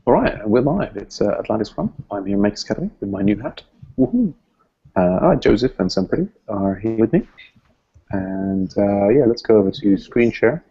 All right, we're live. It's AtlanticScrum. I'm here in Makers Academy with my new hat. Woohoo! Joseph and Somebody are here with me. And yeah, let's go over to screen share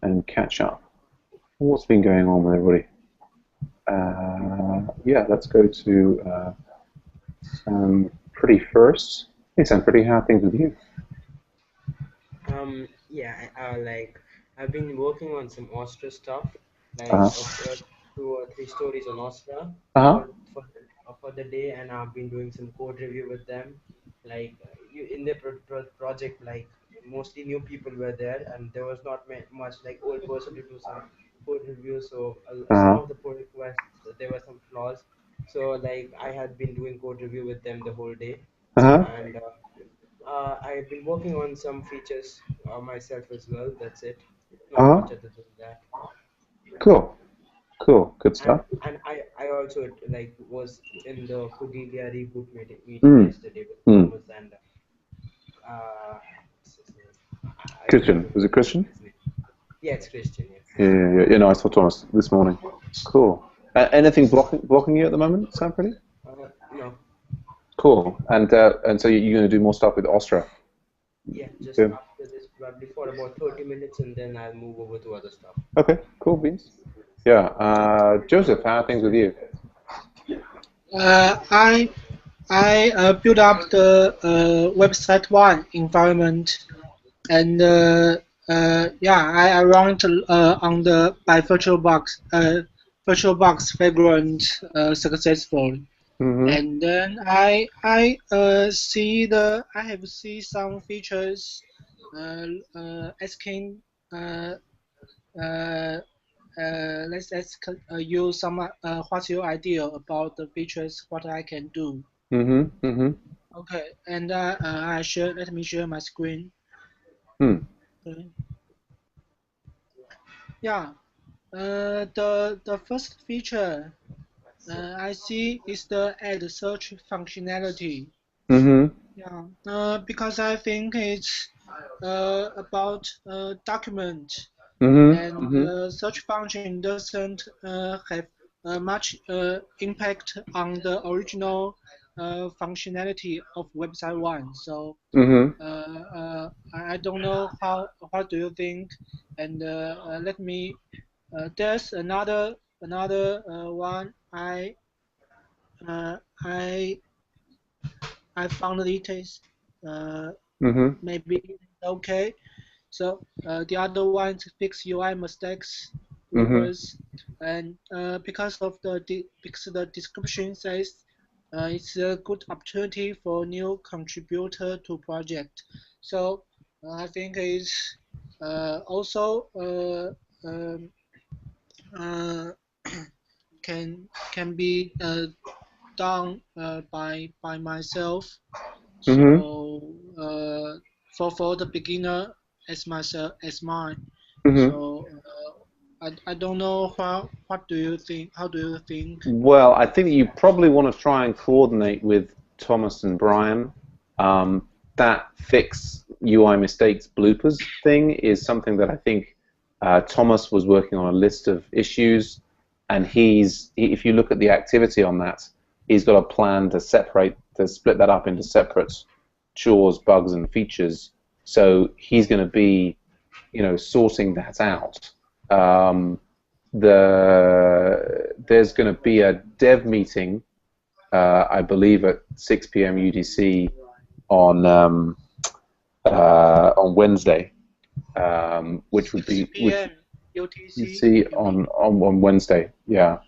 and catch up. What's been going on with everybody? Yeah, let's go to Pretty first. Hey, Pretty, how are things with you? Yeah, I've been working on some Ostra stuff, Uh-huh. 2 or 3 stories on Ostra Uh-huh. for the day, and I've been doing some code review with them. In the project, like mostly new people were there, and there was not much like old person to do some code review. So some Uh-huh. of the pull requests there were some flaws. So like I had been doing code review with them the whole day, Uh-huh. and I've been working on some features myself as well. That's it. Not Uh-huh. much other than that. Cool. Cool. Good And stuff. and I also like was in the Cordelia reboot meeting Mm. yesterday with Mm. Thomas and what's his name? I don't Christian. Was it remember Christian? his name. Yeah, it's Christian. Yeah, Yeah, no, I saw Thomas this morning. Cool. Anything blocking you at the moment, Pretty? no. Cool. And so you're going to do more stuff with Ostra. Yeah, just Good. after this probably for about 30 minutes, and then I'll move over to other stuff. Okay. Cool beans. Yeah. Joseph, how are things with you? I built up the website one environment, and yeah, I run it on the by VirtualBox Vagrant successfully. Mm-hmm. And then I have seen some features asking uh, uh, let's ask you some what's your idea about the features, what I can do. Mm-hmm. Mm-hmm. Okay, and let me share my screen. Hmm. Okay. Yeah, the first feature I see is the add search functionality. Mm-hmm. Yeah, because I think it's about document, Mm-hmm. and Mm-hmm. search function doesn't have much impact on the original functionality of website one. So Mm-hmm. I don't know how. What do you think? And let me. There's another one. Uh, I I found it is uh, Mm-hmm. maybe okay. So the other one is fix UI mistakes Mm-hmm. reverse, and because the description says it's a good opportunity for new contributor to project. So I think it's also um, uh, can be done by myself. Mm-hmm. So for the beginner as myself as mine. Mm-hmm. So I don't know what do you think? How do you think? Well, I think you probably want to try and coordinate with Thomas and Brian. Um, that fix UI mistakes bloopers thing is something that I think Thomas was working on a list of issues, and if you look at the activity on that, he's got a plan to split that up into separate chores, bugs, and features. So he's going to be, sorting that out. Um, there's going to be a dev meeting, I believe, at 6 p.m. UTC on Wednesday, which would 6 be which p.m. you UTC, see you mean? on Wednesday, yeah,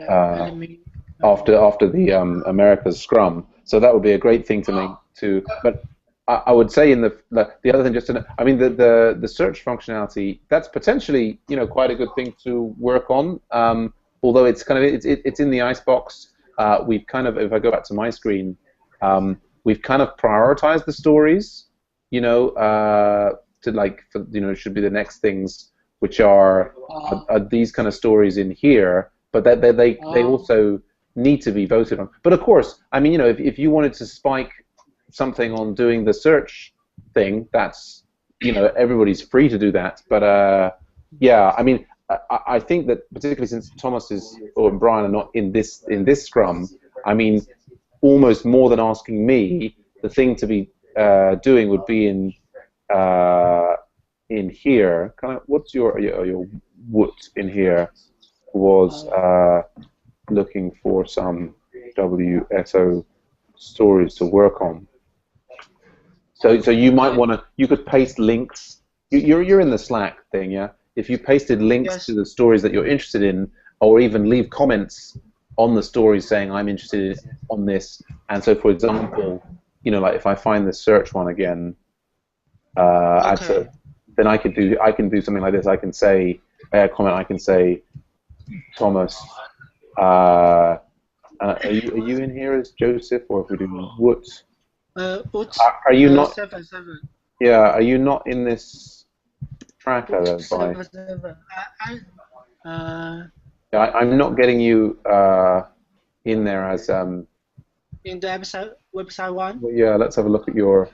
uh, Let me. after the America's Scrum. So that would be a great thing to make to. But I would say in the other thing, I mean the search functionality, that's potentially quite a good thing to work on. Although it's kind of it's in the icebox. We've kind of, if I go back to my screen, we've kind of prioritized the stories. To should be the next things, which are these kind of stories in here, but they Oh, also need to be voted on. But of course, I mean, if you wanted to spike something on doing the search thing, that's everybody's free to do that. But yeah, I mean, I think that particularly since Thomas and Brian are not in this scrum, I mean, almost more than asking me, the thing to be doing would be in here. What's your what in here was looking for some WSO stories to work on. So you might want to. You could paste links. You're in the Slack thing, yeah. If you pasted links to the stories that you're interested in, or even leave comments on the stories saying I'm interested on this. And so, for example, like if I find the search one again, then I can do something like this. I can say comment. I can say Thomas. Are you in here as Joseph, or if we do Woods? Are you not? 7. Yeah, are you not in this tracker? Yeah, I'm not getting you in there as in the website 1. Well, yeah, let's have a look at your.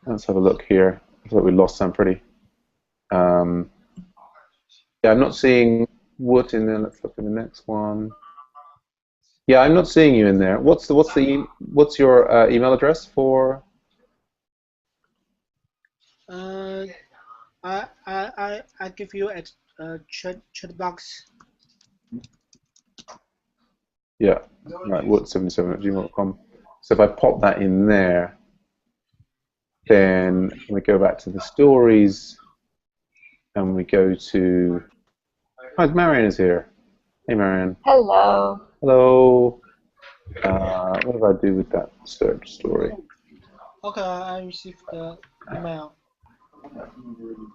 Let's have a look here. I thought we lost some pretty. Yeah, I'm not seeing Wood in there. Let's look at the next one. Yeah, I'm not seeing you in there. What's your email address for? I give you a chat box. Yeah, right. Wood77@gmail.com. So if I pop that in there, then we go back to the stories, and we go to. Hi, Marion is here. Hey, Marion. Hello. Hello. What do I do with that search story? Okay, I received the email.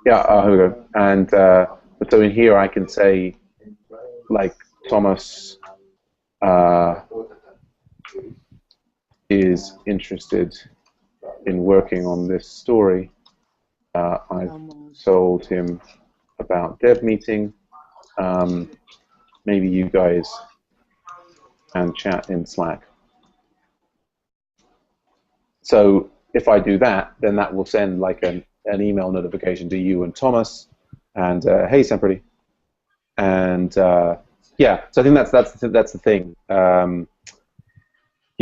Yeah, here we go. And so in here I can say, like, Thomas is interested in working on this story. I've told him about dev meeting. Maybe you guys can chat in Slack. So if I do that, then that will send like an email notification to you and Thomas, and hey, Semperty. And yeah, so I think that's the thing. Yeah,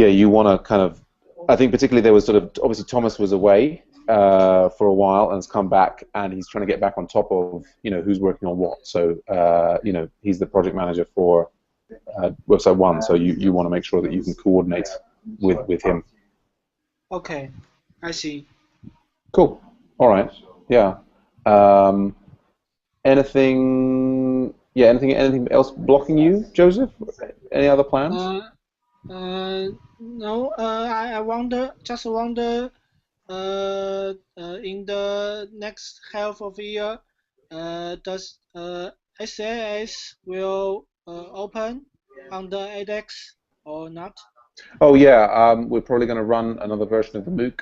you want to kind of. I think particularly there was sort of obviously Thomas was away for a while and has come back, and he's trying to get back on top of who's working on what. So he's the project manager for website 1. So you want to make sure that you can coordinate with him. Okay, I see. Cool. All right. Yeah. Anything else blocking you, Joseph? Any other plans? No. I wonder. In the next half of the year, does SAS will open on the edX or not? Oh yeah, we're probably going to run another version of the MOOC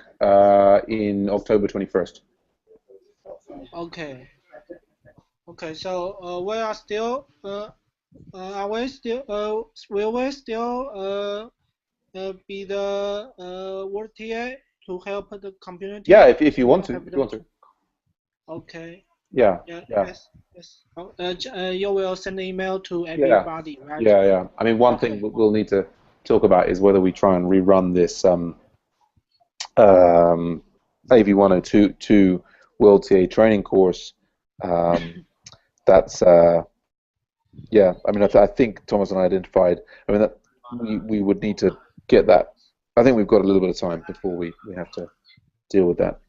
in October 21st. Okay. Okay. So we are still. Are we still? Will we still be the World TA to help the community? Yeah, if you want to. Okay. Yeah. Yes. You will send an email to everybody, right? Yeah. I mean, one thing we'll need to talk about is whether we try and rerun this AV102 World TA training course. That's yeah. I mean, I think Thomas and I identified. I mean, that we would need to get that. I think we've got a little bit of time before we have to deal with that.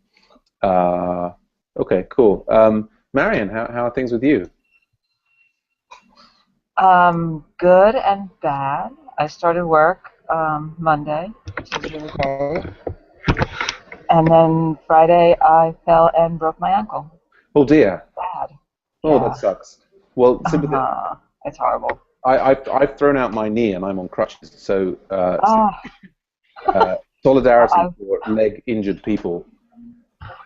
Okay, cool. Marion, how are things with you? Good and bad. I started work Monday, which is really great. And then Friday I fell and broke my ankle. Oh dear. Bad. Oh, Yeah. that sucks. Well, it's horrible. I've thrown out my knee and I'm on crutches, so solidarity for leg injured people.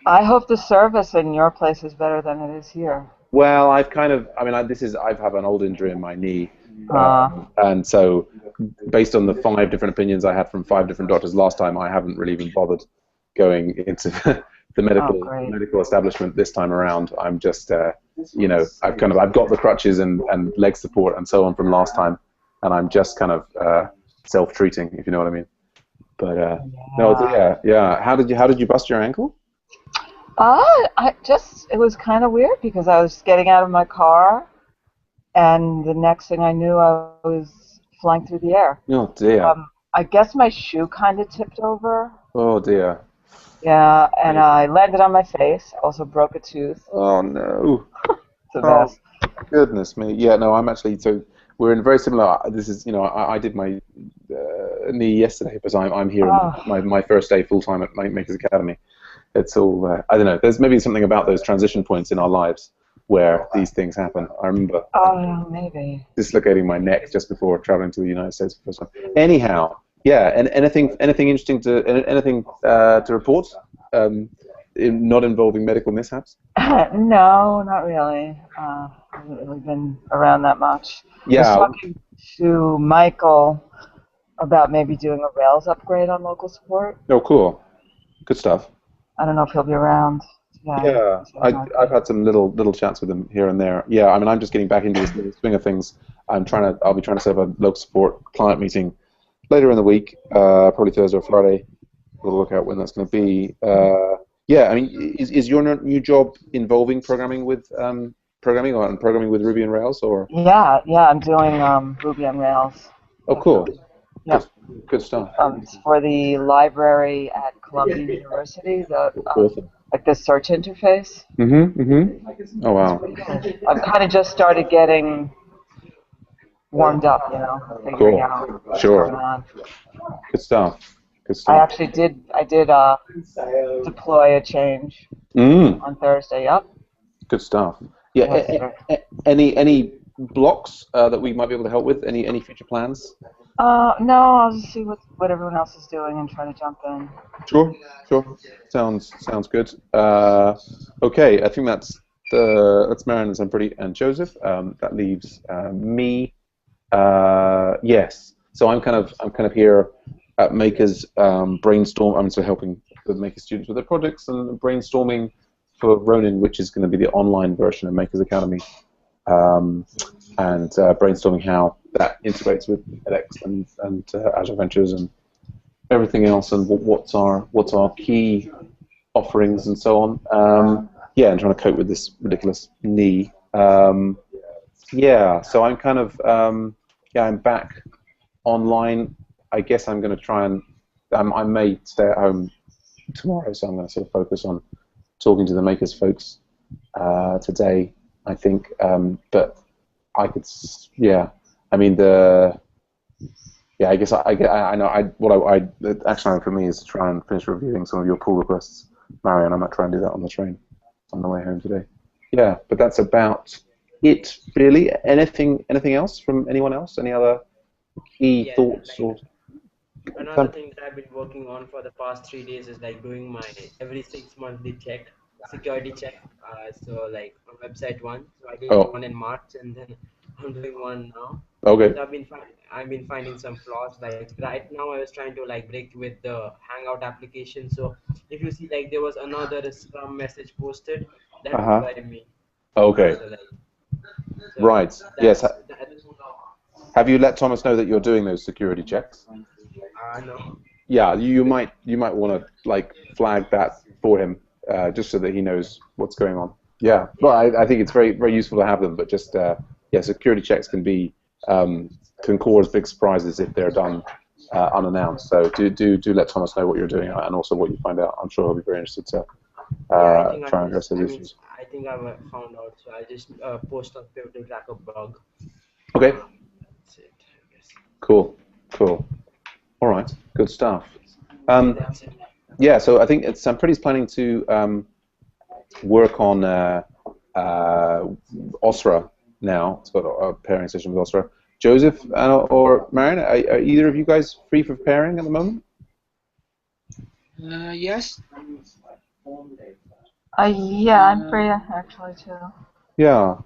I hope the service in your place is better than it is here. Well, I've had an old injury in my knee, and so based on the 5 different opinions I had from 5 different doctors last time, I haven't really even bothered going into the medical establishment this time around. I'm just I've got the crutches and leg support and so on from last time, and I'm just kind of self-treating, if you know what I mean. But yeah. How did you bust your ankle? It was kind of weird because I was getting out of my car, and the next thing I knew, I was flying through the air. Oh dear. I guess my shoe kind of tipped over. Oh dear. Yeah, and I landed on my face. Also broke a tooth. Oh no. It's a mess. Goodness me. Yeah, no, I'm actually, so we're in very similar, this is, I did my knee yesterday because I'm here on my first day full-time at Makers Academy. It's all, I don't know, there's maybe something about those transition points in our lives where these things happen. I remember maybe dislocating my neck just before traveling to the United States for the first time. Anyhow, yeah, and anything interesting to report? Not involving medical mishaps? No, not really. I haven't really been around that much. Yeah. I was talking to Michael about maybe doing a Rails upgrade on local support. Oh, cool. Good stuff. I don't know if he'll be around. Yeah, I've had some little chats with him here and there. Yeah, I mean, I'm just getting back into the swing of things. I'll be trying to set up a local support client meeting later in the week, probably Thursday or Friday. We'll look out when that's going to be. Yeah, I mean, is your new job involving programming with programming with Ruby and Rails, or? Yeah, I'm doing Ruby on Rails. Oh, cool. Yep. Good stuff. It's for the library at Columbia University, like the search interface. Oh wow. I've kind of just started getting warmed up, figuring out what's going on. Good stuff. I actually did deploy a change on Thursday. Yep. Good stuff. Yeah. Any blocks that we might be able to help with? Any future plans? No. I'll just see what everyone else is doing and try to jump in. Sure. Sounds good. Okay. I think that's Marion and Zampriti and Joseph. That leaves me. Yes. So I'm kind of here at Makers brainstorm. I'm also helping the Makers students with their projects and brainstorming for Ronin, which is going to be the online version of Makers Academy, and brainstorming how that integrates with edX and Azure Ventures and everything else, and what's our key offerings and so on. Yeah, and trying to cope with this ridiculous knee. Yeah, so I'm kind of I'm back online. I guess I'm going to try and I may stay at home tomorrow, so I'm going to sort of focus on talking to the Makers folks today, I think. But I could, I mean I guess I know the action item for me is to try and finish reviewing some of your pull requests, Marion. I might try and do that on the train on the way home today. Yeah, but that's about it, really. Anything else from anyone else? Any other key thoughts or? Another thing that I've been working on for the past 3 days is like doing my every 6 monthly security check. So like on website one. So I did one in March, and then I'm doing one now. Okay. So I've been finding some flaws. Like right now, I was trying to like break with the Hangout application. So if you see, like there was another Scrum message posted, that was by me. Okay. Right. Yes. Have you let Thomas know that you're doing those security checks? No. Yeah, you might want to like flag that for him, just so that he knows what's going on. Yeah. Well, I think it's very very useful to have them, but just security checks can cause big surprises if they're done unannounced. So do let Thomas know what you're doing and also what you find out. I'm sure he'll be very interested to try and address those issues. I think I found out, so I just post on Pivotal Tracker blog. Okay. That's it, I guess. Cool. All right. Good stuff. Yeah. So I think Sampriti's planning to work on Osra now. It's got a pairing session with Osra. Joseph or Marion, are either of you guys free for pairing at the moment? Yes. Yeah, I'm free actually too. Yeah.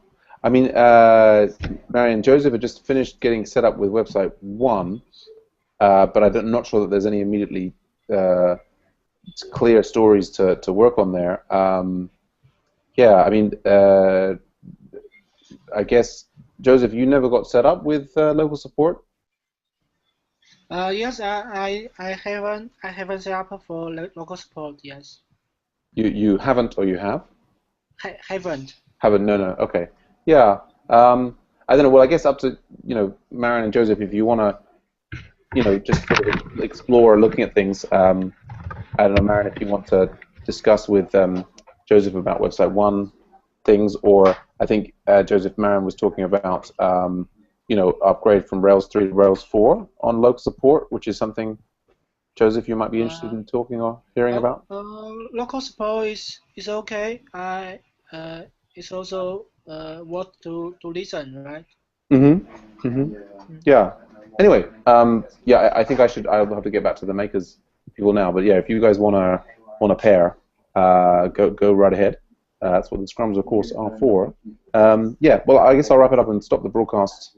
I mean, Marion and Joseph have just finished getting set up with website 1, but I'm not sure that there's any immediately clear stories to work on there. Yeah, I mean, I guess Joseph, you never got set up with local support. Yes, I haven't set up for local support. Yes. You haven't, or you have? Haven't. Haven't. No, no. Okay. Yeah. I don't know. Well, I guess up to Marion and Joseph, if you want to just sort of explore looking at things. I don't know, Marion, if you want to discuss with Joseph about website 1 things, or I think Joseph Marion was talking about upgrade from Rails 3 to Rails 4 on local support, which is something, Joseph, you might be interested in talking or hearing about. Local support is okay. It's also worth to listen, right? Yeah. Anyway, yeah, I think I'll have to get back to the makers people now. But yeah, if you guys want to pair, go right ahead. That's what the scrums, of course, are for. Yeah. Well, I guess I'll wrap it up and stop the broadcast